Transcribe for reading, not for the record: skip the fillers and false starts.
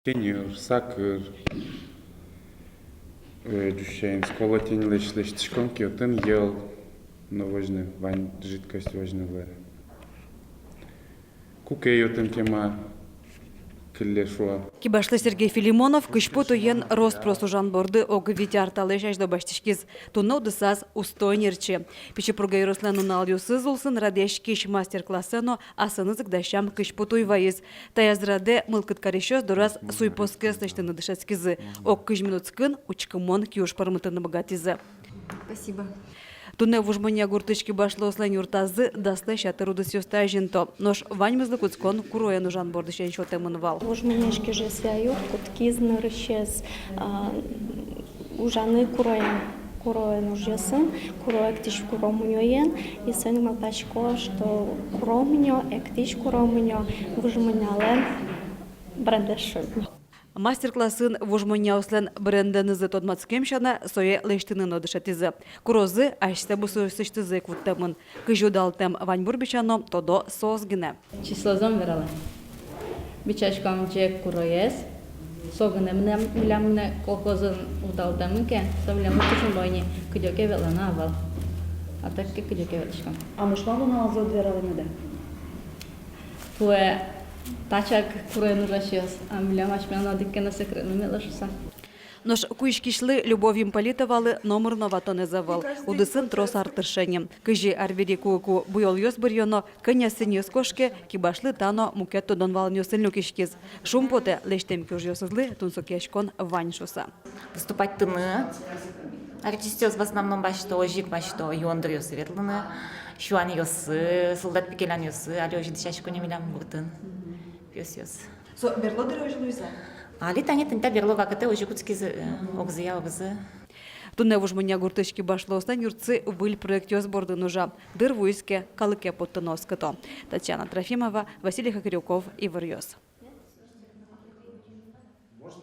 Senior, soccer, düşen, школа тенлешлеш, тишконки отын ел, но важны, вань жидкость важны вера. Кукей отын тема киллешуа. Кибашлы Сергей Филимонов кышпу туен роспросу жанборды оғы витяр талыш ажда баштишкиз. Тунау дысаз устойнерчи. Пичи пругай Руслану налюсыз улсын радешкиш мастер-классыно асынызык дащам кышпу туйвайыз. Таязраде мылкыт карещёз дурас суйпоскес наштыны дышацкизы. Ок кыж минутскын учкымон киуш пармытыны богатизы. Спасибо. Туне вужмания гуртычки башлы ослан юртазы даслы шаты руды сёста жинто. Нож ваньмызлы куцкон курояну жанборды шен шотемынвал. Вожменешки же свяют, куткизны рыщез, ужаны куроен ужесын, куроек тиш куромуньоен, и сын матачко, что куромуньо, эктиш куромуньо, вожменялен брендешин. Мастер-классын вужмания ослан бренденызы тодмацкемшана сое лештынын одышатизы. Курозы ашта бусу сыштызы квуттамын. Кыжудалтам ваньбурбичано тодо созгине. Числозом верала. Бичачкам же куроес. Согнем милямне колхозын удалтамыке, совлямы тушын бойни кыдёке велана авал. А так ке кыдёке велишкам. А мушлану на азот верала не да? Туе тачак куроен ужащес, а милям ашмяна диккена секретно мелашуса. Нож куишкишлы любовью политовалы номер новатоны завал. Удысын трос артыршенем. Кыжи арвери куку буйол ёс бурьоно, кынясын ёс кошке, кибашлы тано мукетто донвал нёсын люкишкиз. Шумпоте лештем кюж ёсызлы, тунсукешкон ваньшуса. Выступать тыны. Артистёс в основном башто ожик башто юандры ёсы ветлыны. Шуан ёсы, солдат пикелян ёсы, али ожи дышашко не милям буртын. Пёс ёс. Со берло дырожи луйса? Али тани тынта берло вакыты ожи куцкизы огзыя огзы. Туне вужмания гуртычки башлы остан юрцы выль проект ёс борды нужа. Дыр вуйске, калыке поттыноското. Татьяна Трофимова, Василий Хакарюков, Ивар Ёс.